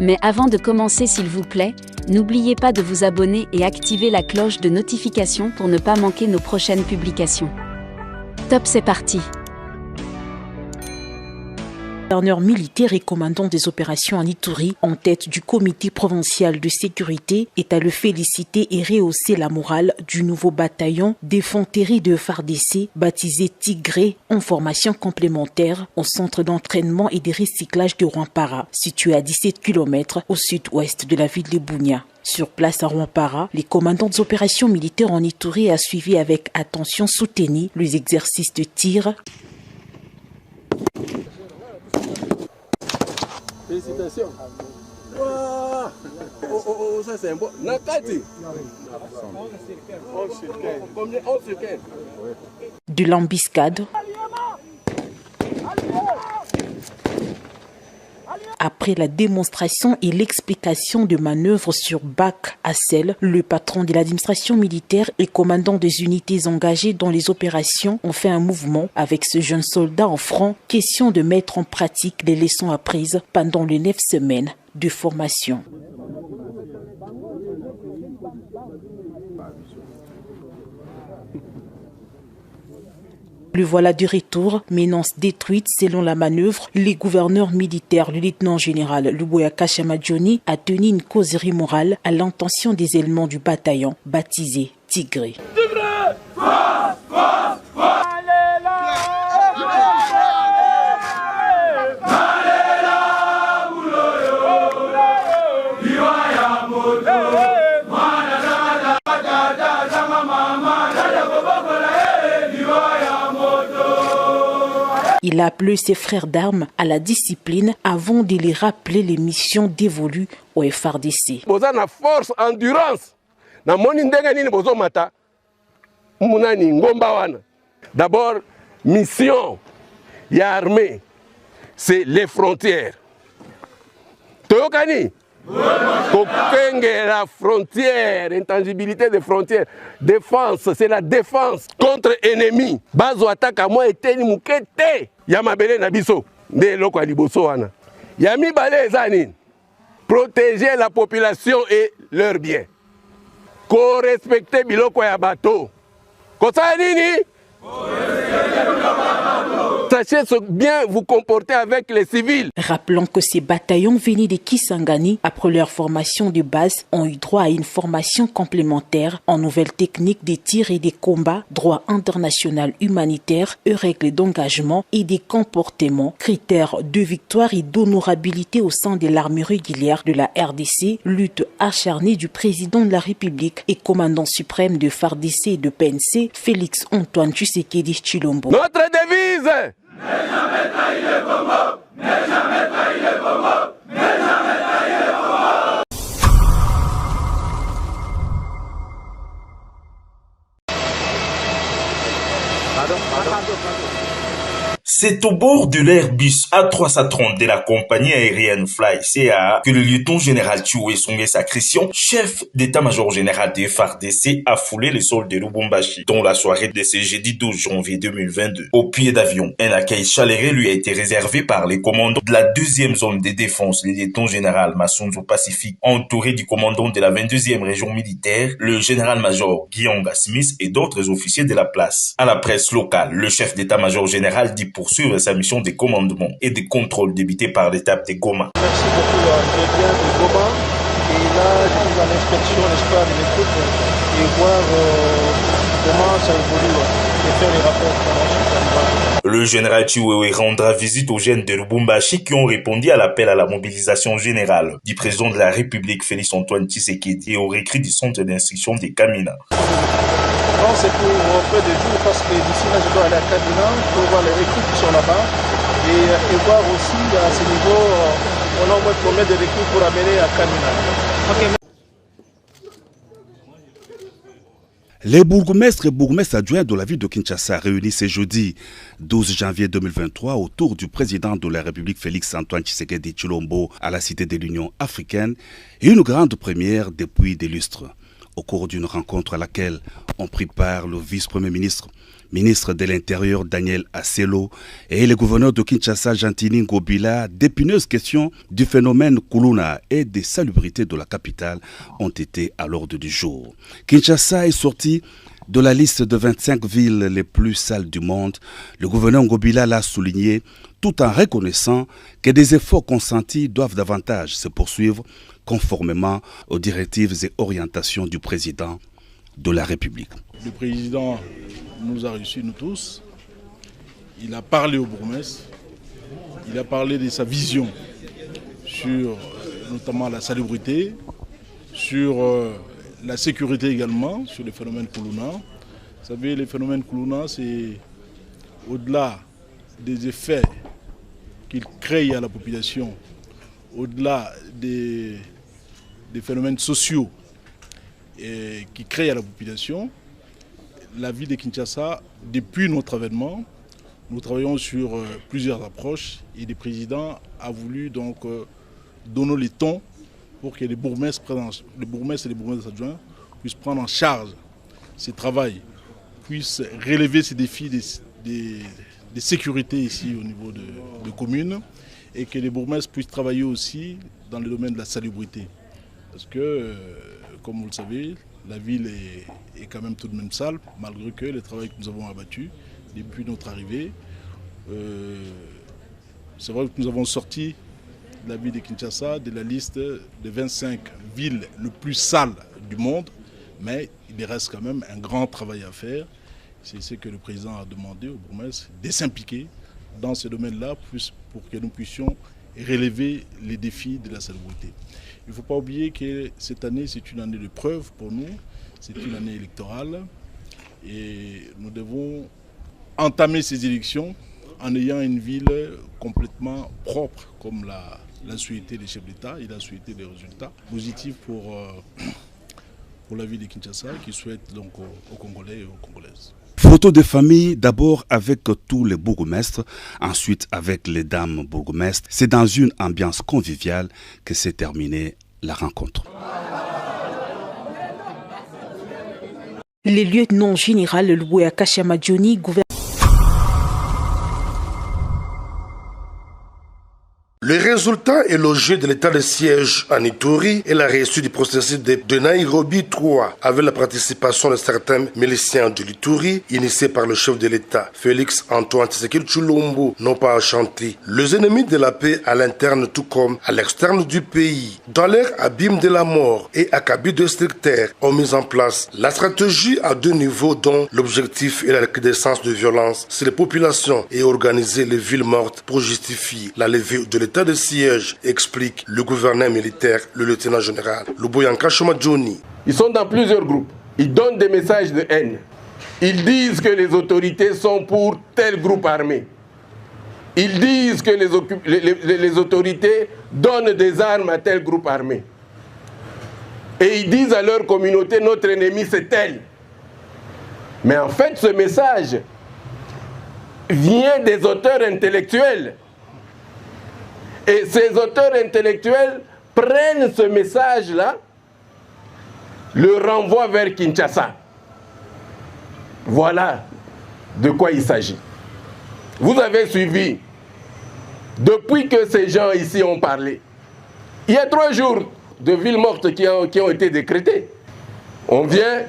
Mais avant de commencer, s'il vous plaît, n'oubliez pas de vous abonner et activer la cloche de notification pour ne pas manquer nos prochaines publications. Top, c'est parti! Gouverneur militaire et commandant des opérations en Ituri, en tête du comité provincial de sécurité, est à le féliciter et rehausser la morale du nouveau bataillon d'infanterie de FARDC, baptisé Tigré, en formation complémentaire au centre d'entraînement et de recyclage de Rwampara, situé à 17 km au sud-ouest de la ville de Bunia. Sur place à Rwampara, les commandants des opérations militaires en Ituri a suivi avec attention soutenue les exercices de tir. Félicitations. Oh, ça c'est un bon. Nakati. Combien? 11 sur 15. De l'embuscade. Après la démonstration et l'explication de manœuvres sur Bac Assel, le patron de l'administration militaire et commandant des unités engagées dans les opérations ont fait un mouvement avec ce jeune soldat en franc, question de mettre en pratique les leçons apprises pendant les 9 semaines de formation. Le voilà de retour, Ménance détruite selon la manœuvre. Les gouverneurs militaires, le lieutenant-général Luboya Kashamadjoni, a tenu une causerie morale à l'intention des éléments du bataillon baptisé Tigré. Il a appelé ses frères d'armes à la discipline avant de les rappeler les missions dévolues au FARDC. Bozana force endurance. Na moni ndenge nini bozo mata. Munani ngomba wana. D'abord mission ya armée c'est les frontières. Toyokani la frontière, intangibilité des frontières. Défense, c'est la défense contre ennemi. Bazo attaque à moi et teni mukete. Yamabele nabiso, de loko aliboso wana. Yami bale ezani. Protéger la population et leurs biens. Co-respecter biloko ya bateau. Kosa nini? Sachez bien vous comporter avec les civils. Rappelons que ces bataillons venus de Kisangani, après leur formation de base, ont eu droit à une formation complémentaire en nouvelles techniques de tir et de combat, droit international humanitaire, règles d'engagement et des comportements, critères de victoire et d'honorabilité au sein de l'armée régulière de la RDC, lutte acharnée du président de la République et commandant suprême de FARDC et de PNC, Félix Antoine Tshisekedi Tshilombo. Notre devise! Ne jamais trahir le Congo! Ne jamais trahir le Congo! Ne jamais trahir le Congo! C'est au bord de l'Airbus A330 de la compagnie aérienne Fly CA que le lieutenant-général Chiwe Songe Sakrission, chef d'état-major général de FARDC, a foulé le sol de Lubumbashi, dont la soirée de ce jeudi 12 janvier 2022. Au pied d'avion, un accueil chaleureux lui a été réservé par les commandants de la 2e zone de défense, le lieutenant-général Masunzo Pacifique, entouré du commandant de la 22e région militaire, le général-major Guillaume Smith et d'autres officiers de la place. À la presse locale, le chef d'état-major général dit poursuivre sa mission de commandement et de contrôle débutée par l'étape de Goma. Merci beaucoup, je viens de Goma et là je suis à l'inspection, n'est-ce pas, de mes troupes et voir comment ça évolue et faire les rapports. Le général Chiwewe rendra visite aux jeunes de Lubumbashi qui ont répondu à l'appel à la mobilisation générale du président de la République Félix Antoine Tshisekedi et au recrues du centre d'instruction de Kamina. Non, c'est pour peu de jours parce que d'ici là je dois aller à Kamina pour voir les recrues qui sont là-bas et voir aussi à ce niveau on a au moins combien de recrues pour amener à Kamina. Okay. Les bourgmestres et bourgmestres adjoints de la ville de Kinshasa réunis ce jeudi 12 janvier 2023 autour du président de la République Félix Antoine Tshisekedi Tshilombo à la Cité de l'Union africaine, une grande première depuis des lustres. Au cours d'une rencontre à laquelle ont pris part le vice-premier ministre, ministre de l'Intérieur Daniel Asselo et le gouverneur de Kinshasa Gentini Ngobila, d'épineuses questions du phénomène Kuluna et des salubrités de la capitale ont été à l'ordre du jour. Kinshasa est sorti de la liste de 25 villes les plus sales du monde. Le gouverneur Ngobila l'a souligné tout en reconnaissant que des efforts consentis doivent davantage se poursuivre conformément aux directives et orientations du président de la République. Le président nous a reçus, nous tous. Il a parlé au bourgmestre. Il a parlé de sa vision sur notamment la salubrité, sur la sécurité également, sur les phénomènes Kuluna. Vous savez, les phénomènes Kuluna, c'est au-delà des effets qu'ils créent à la population, au-delà des phénomènes sociaux qui créent à la population. La ville de Kinshasa, depuis notre avènement, nous travaillons sur plusieurs approches et le président a voulu donc donner le ton pour que les bourgmestres et les bourgmestres adjoints puissent prendre en charge ce travail, puissent relever ces défis de sécurité ici au niveau de communes et que les bourgmestres puissent travailler aussi dans le domaine de la salubrité. Parce que, comme vous le savez, la ville est quand même tout de même sale, malgré que le travail que nous avons abattu depuis notre arrivée. C'est vrai que nous avons sorti la ville de Kinshasa de la liste des 25 villes les plus sales du monde, mais il reste quand même un grand travail à faire. C'est ce que le président a demandé au bourgmestre, de s'impliquer dans ce domaine-là pour que nous puissions relever les défis de la salubrité. Il ne faut pas oublier que cette année, c'est une année de preuve pour nous, c'est une année électorale et nous devons entamer ces élections en ayant une ville complètement propre, comme l'a souhaité les chefs d'État. Il a souhaité des résultats positifs pour la ville de Kinshasa, qui souhaite donc aux Congolais et aux Congolaises. Photo de famille, d'abord avec tous les bourgmestres, ensuite avec les dames bourgmestres. C'est dans une ambiance conviviale que s'est terminée la rencontre. Le lieutenant général Loué Akashamadjoni, gouverneur. Le résultat élogé de l'état de siège en Ituri et la réussite du processus de Nairobi 3 avec la participation de certains miliciens de l'Ituri, initiés par le chef de l'État, Félix Antoine Tshisekedi Tshilombo, n'ont pas chanté. Les ennemis de la paix à l'interne tout comme à l'externe du pays, dans leur abîme de la mort et acabit destructeur, ont mis en place la stratégie à deux niveaux dont l'objectif est la recrudescence de violence sur les populations et organiser les villes mortes pour justifier la levée de l'état de siège, explique le gouverneur militaire, le lieutenant général Luboyanka Shomadjoni. Ils sont dans plusieurs groupes. Ils donnent des messages de haine. Ils disent que les autorités sont pour tel groupe armé. Ils disent que les autorités donnent des armes à tel groupe armé. Et ils disent à leur communauté, notre ennemi c'est tel. Mais en fait, ce message vient des auteurs intellectuels. Et ces auteurs intellectuels prennent ce message-là, le renvoient vers Kinshasa. Voilà de quoi il s'agit. Vous avez suivi, depuis que ces gens ici ont parlé, il y a 3 jours de villes mortes qui ont été décrétées. On vient,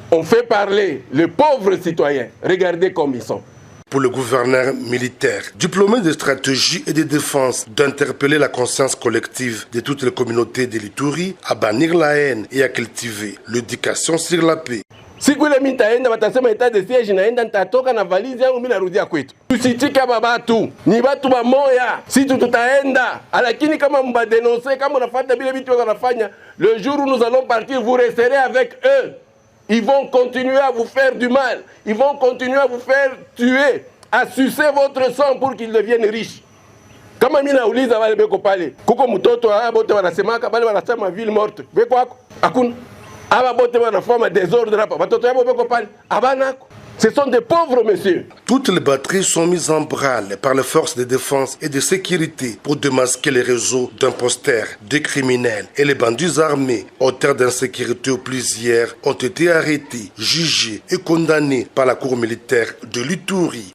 on fait parler les pauvres citoyens. Regardez comme ils sont. Pour le gouverneur militaire, diplômé de stratégie et de défense, d'interpeller la conscience collective de toutes les communautés de l'Ituri, à bannir la haine et à cultiver l'éducation sur la paix. Si kule mitaenda watasema état de siège naenda nitatoka na valizi yangu mimi narudia kwetu. Tusitika babatu, ni watu wa moya. Si tutaenda, lakini kama mbadenoncer kama unafuata vile vitu wanafanya, le jour où nous allons partir, vous resterez avec eux. Ils vont continuer à vous faire du mal. Ils vont continuer à vous faire tuer, à sucer votre sang pour qu'ils deviennent riches. Kama mimi nauliza wale beko pale, kuko mtoto bote wanasemaka bale wanasema ville morte. Beko wako? Hakuna. Aba bote wanafanya désordre hapa. Watoto yao beko pale. Abanako. Ce sont des pauvres, monsieur. Toutes les batteries sont mises en branle par les forces de défense et de sécurité pour démasquer les réseaux d'imposteurs, de criminels et les bandits armés. Auteurs d'insécurité où plusieurs ont été arrêtés, jugés et condamnés par la cour militaire de l'Ituri.